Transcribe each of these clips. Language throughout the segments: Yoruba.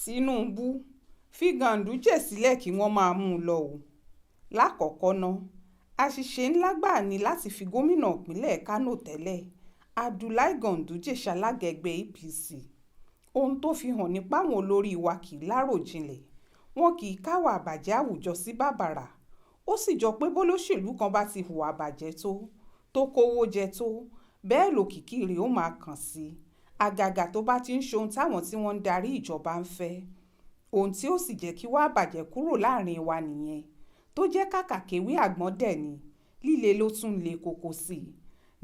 Tinubu fi Ganduje sílẹ̀ kí wọ́n máa mú un lọ o. Lákọ̀ọ́kọ́ ná, àṣìṣe ńlá gbáà ni láti fi gómìnà ìpínlẹ̀ Kánò tẹ́lẹ̀ Abdullahi Ganduje ṣalága ẹgbẹ́ APC. Ohun tó fi hàn nípa àwọn olórí wa kì í láròjinlẹ̀, wọn kì í káwà àbàjẹ́ àwùjọ sí bàbàrà. Ó sì jọ pé bólóṣèlú kan bá ti hùwà àbàjẹ́ tó kówó jẹ tó, bẹ́ẹ̀ lòkìkí rẹ̀ ó máa kàn sí i. Àgàgà tó bá ti ń ṣohun táwọn tí wọ́n ń darí ìjọba ń fẹ́. Ohun tí ó sì jẹ́ kí wá bàjẹ́ kúrò láàrin wa nìyẹn, tó jẹ́ kàkà kéwé àgbọ́n dẹ̀ ni líle ló tún le koko sí i.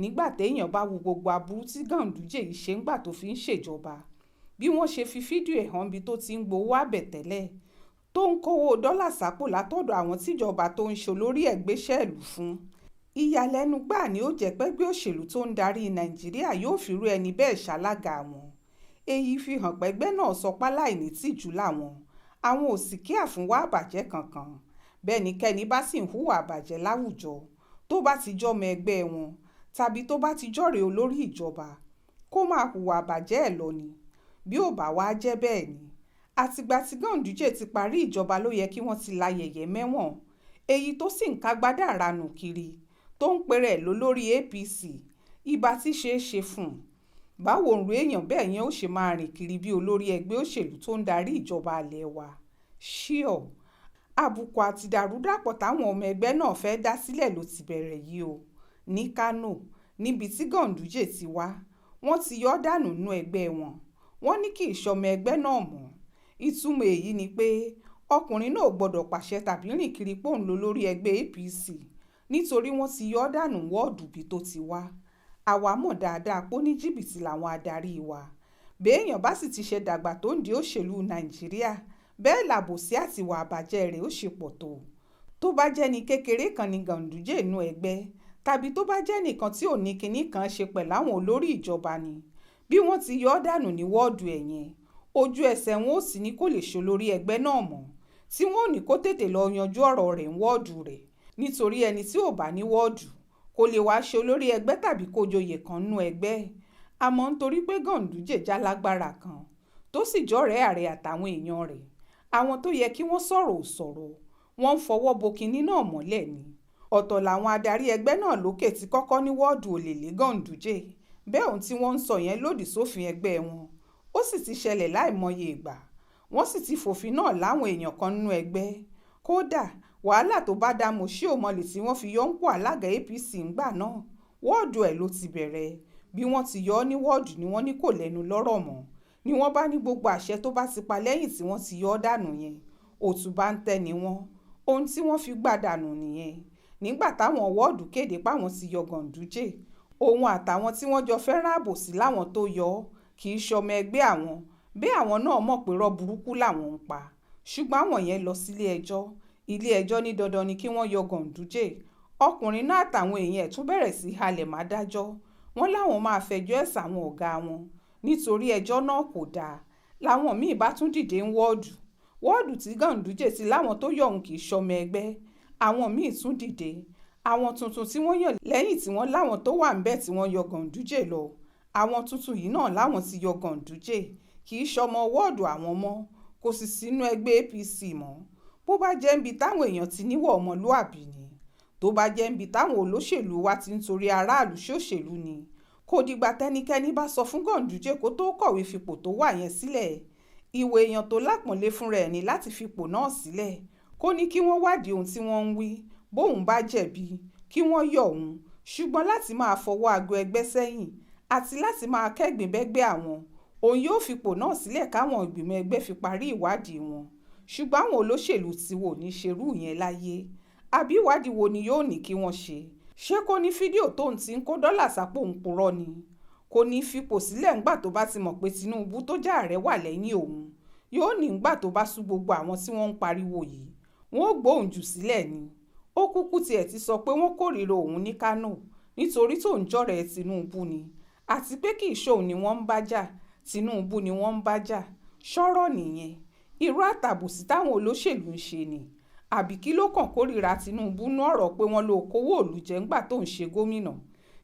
Nígbà téèyàn bá wo gbogbo aburú tí Ganduje yìí ṣe ńgbà tó fi ń ṣèjọba, bí wọ́n ṣe fi fídíò ẹ̀ hàn bí tó ti ń gbowó àbẹ̀tẹ́lẹ̀, tó ń kówó dọ́là sápò látọ̀dọ̀ àwọn tíjọba tó ń ṣe olórí ẹ̀ gbéṣẹ́ ìlú fún. Ìyàlẹ́nu gbáà ni ó jẹ́ pẹ́gbẹ́ òṣèlú tó ń darí Nàìjíríà yóò fi rú ẹni bẹ́ẹ̀ ṣalága wọn. Èyí fi hàn pẹ́gbẹ́ náà sọ páláìní tìjú làwọn ò sì kíà fún wá àbàjẹ́ kankan. Bẹ́nikẹ́ni bá sì ń hùwà àbàjẹ́ láwùjọ, tó bá ti jọmọ ẹgbẹ́ wọn tàbí tó bá ti jọ́rẹ̀ẹ́ olórí ìjọba, kó máa hùwà àbàjẹ́ ẹ̀ lọ ni. Bí ò bá wá jẹ́ bẹ́ẹ̀ ni, àtìgbà tí Ganduje ti parí ìjọba ló yẹ kí wọ́n ti la yẹ̀yẹ́ mẹ́wọ̀n. Èyí tó sì ń kágbádá ranù kiri, tó ń pèrè ẹ̀ lólórí APC, ìbá tí ṣeé ṣe fún un. Báwo ń ru èèyàn bẹ́ẹ̀ yẹn ó ṣe máa rìn kiri bí olórí ẹgbẹ́ òṣèlú tó ń darí ìjọba alẹ̀ wa? Ṣíọ̀, àbùkù àti dàrúdàpọ̀ táwọn ọmọ ẹgbẹ́ náà fẹ́ dá sílẹ̀ ló ti bẹ̀rẹ̀ yìí o. Ní Kánò, níbi tí Ganduje ti wá, wọ́n ti yọ́ dànù nínú ẹgbẹ́ wọn. Wọ́n ní kì í ṣọmọ ẹgbẹ́ náà mọ́. Ìtumọ̀ èyí ni pé ọkùnrin náà ò gbọ́dọ̀ pàṣẹ tàbí rìn kiri pòun lólórí ẹgbẹ́ APC, nítorí wọ́n ti yọ́ dànù wọ́ọ̀dù bí tó ti wá. Àwa mọ̀ dáadáa pé ní jìbìtì làwọn adarí wa. Béèyàn bá sì ti ṣe dàgbà tó ń di òṣèlú Nàìjíríà, bẹ́ẹ̀ làbòsí àti ìwà àbàjẹ́ rẹ̀ ó ṣe pọ̀ tó. Tó bá jẹ́ ní kékeré kan ní Ganduje inú ẹgbẹ́, tàbí tó bá jẹ́ nìkan tí ò ní kinní kan ṣe pẹ̀lú àwọn olórí ìjọba ni, bí wọ́n ti yọ́ dànù ní wọ́ọ̀dù ẹ̀ yẹn, ojú ẹsẹ̀ wọn ò sì ní kó lè ṣolórí ẹgbẹ́ náà mọ́, tí wọ́n ò ní kó tètè lọ yanjú ọ̀rọ̀ rẹ̀ ń wọ́ọ̀dù rẹ̀, nítorí ẹni tí ò bá ní wọ́ọ̀dù kò lè wá ṣe olórí ẹgbẹ́ tàbí kó joyè kan nú ẹgbẹ́. Àmọ́ nítorí pé Ganduje já lágbára kan, tó sì jọ́rẹ̀ẹ́ ààrẹ àtàwọn èèyàn rẹ̀, àwọn tó yẹ kí wọ́n sọ̀rọ̀ ò sọ̀rọ̀, wọ́n ń fọwọ́ bo kinní náà mọ́lẹ̀ ni. Ọ̀tọ̀ làwọn adarí ẹgbẹ́ náà lókè tí kọ́kọ́ ní wọ́ọ̀dù ò lè lé Ganduje, bẹ́ẹ̀ ohun tí wọ́n ń sọ yẹn lòdì sófin ẹgbẹ́ wọn. Ó sì ti ṣẹlẹ̀ láìmọye ìgbà, wọ́n sì ti fòfin náà láwọn èèyàn kan nínú ẹgbẹ́. Kódà wàhálà tó bá dá Moshood Omole tí wọ́n fi yọ ń pò alága APC ńgbà náà, wọ́ọ̀dù ẹ̀ ló ti bẹ̀rẹ̀. Bí wọ́n ti yọ ọ́ ní wọ́ọ̀dù ni wọ́n ní kò lẹ́nu lọ́rọ̀ mọ́, ni wọ́n bá ní gbogbo àṣẹ tó bá ti pa lẹ́yìn tí wọ́n ti yọ ọ́ dànù yẹn, òtún bá ń tẹ́ ni wọ́n. Ohun tí wọ́n fi gbà dànù nìyẹn. Nígbà táwọn wọ́ọ̀dù kéde páwọn ti yọ Ganduje, òun àtàwọn tí wọ́n jọ fẹ́ràn àbòsí láwọn tó yọ ọ́, kì í ṣọmọ ẹgbẹ́ àwọn, bí àwọn náà mọ̀ pé rọ́ burúkú làwọn ń pa. Ṣùgbọ́n àwọn yẹn lọ sílé ẹjọ́. Ilé ẹjọ́ ní dandan ni kí wọ́n yọ Ganduje. Ọkùnrin náà àtàwọn èèyàn ẹ̀ tún bẹ̀rẹ̀ sí halẹ̀ má dájọ́. Wọ́n láwọn máa fẹjọ́ ẹ̀sùn àwọn ọ̀gá wọn, nítorí ẹjọ́ náà kò dáa. Láwọn míì bá tún dìde ń wọ́ọ̀dù tí Ganduje ti láwọn tó yọ òun kì í ṣọmọ ẹgbẹ́. Àwọn míì tún dìde. Àwọn tuntun tí wọ́n yàn lẹ́yìn tí wọ́n láwọn tó wà ńbẹ̀ tí wọ́n yọ Ganduje lọ. Àwọn tuntun yìí náà láwọn ti yọ Ganduje, kì í ṣọmọ wọ́ọ̀dù àwọn mọ́, kò sì sínú ẹgbẹ́ APC mọ́. Bó bá jẹ́ níbi táwọn èèyàn ti níwọ̀ ọmọlúàbí ni, tó bá jẹ́ níbi táwọn olóṣèlú wa ti ń torí aráàlú ṣòṣèlú ni, kò dìgbà tẹ́nikẹ́ni bá sọ fún Ganduje kó tó kọ̀wé fipò tó wà yẹn sílẹ̀. Ìwé èèyàn tó lápọ̀nlé fúnra ẹ̀ ní láti fipò náà sílẹ̀, kó ní kí wọ́n wádìí ohun tí wọ́n ń wí, bóun bá jẹ̀bi kí wọ́n yọ òun. Ṣùgbọ́n láti máa fọwọ́ aago ẹgbẹ́ sẹ́yìn àti láti máa kẹ́gbìn bẹ́gbẹ́ àwọn, òun yóò fipò náà sílẹ̀ káwọn ìgbìmọ̀ ẹgbẹ́ fi parí ìwádìí wọn. Ṣùgbọ́n àwọn olóṣèlú tí wò ní ṣerú yẹn láyé. Àbí ìwádìí wo ni yóò ní kí wọ́n ṣe? Ṣé kò ní fídíò tó ń ti ń kó dọ́là sápò ń purọ́ ni? Kò ní fipò sílẹ̀ ńgbà tó bá ti mọ̀ pé Tinubu tó jẹ́ ààrẹ wà lẹ́yìn òun. Yóò ní ńgbà tó bá sú gbogbo àwọn tí wọ́n ń pariwo yìí, wọ́n ó gbóhùn jù sílẹ̀ ni. Ó kúkú tiẹ̀ ti sọ pé wọ́n kórìíra òun ní Kánò nítorí tó ń jọ́rẹ̀ẹ́ Tinubu ni, àti pé kì í ṣòun ni wọ́n ń bá jà, Tinubu ni wọ́n ń bá jà. Ṣọ́rọ̀ nìyẹn. Irú àtàbòsí táwọn olóṣèlú ń ṣe ni. Àbí kí ló kàn kórìíra Tinubu nú ọ̀rọ̀ pé wọ́n ló kówó òlù jẹ ńgbà tó ń ṣe gómìnà?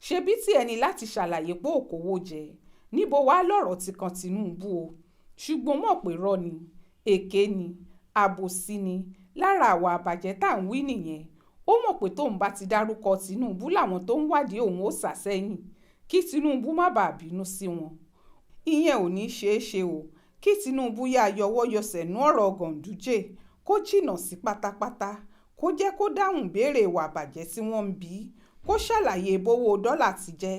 Ṣebí tí ẹni láti ṣàlàyé pé òkòwò jẹ, níbo wá lọ̀rọ̀ ti kan Tinubu o? Ṣùgbọ́n mọ̀ pé rọ́ ni. èké ni àbòsí ni lára àwa àbàjẹ́ tá à ń wí nìyẹn. Ó mọ̀ pé tóun bá ti dárúkọ Tinubu làwọn tó ń wádìí òun ó sá sẹ́yìn kí Tinubu má bàa bínú sí wọn. Ìyẹn ò ní ṣeé ṣe o. Kí Tinubu yá yọwọ́ yọsẹ̀ nú ọ̀rọ̀ Ganduje, kó jìnnà sí pátápátá, kó jẹ́ kó dáhùn béèrè ìwà àbàjẹ́ tí wọ́n ń bí, kó ṣàlàyé bówó dọ́là ti jẹ́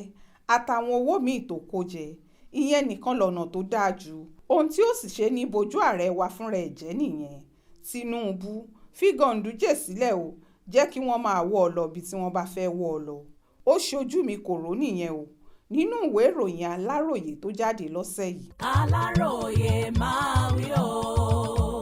àtàwọn owó míì tó kó jẹ. Ìyẹn nìkan lọ̀nà tó dáa jù. Ohun tí ó sì ṣe ní bojú ààrẹ wa fúnra ẹ̀ jẹ́ nìyẹn. Tinubu, fi Ganduje sílẹ̀ o, jẹ́ kí wọ́n máa wọ́ ọ lọ bí tí wọ́n bá fẹ́ wọ́ ọ lọ. Ó ṣojú mi kò rò nìyẹn o nínú ìwé ìròyìn Aláròyé tó jáde lọ́sẹ̀ yìí. Aláròyé máa wí o.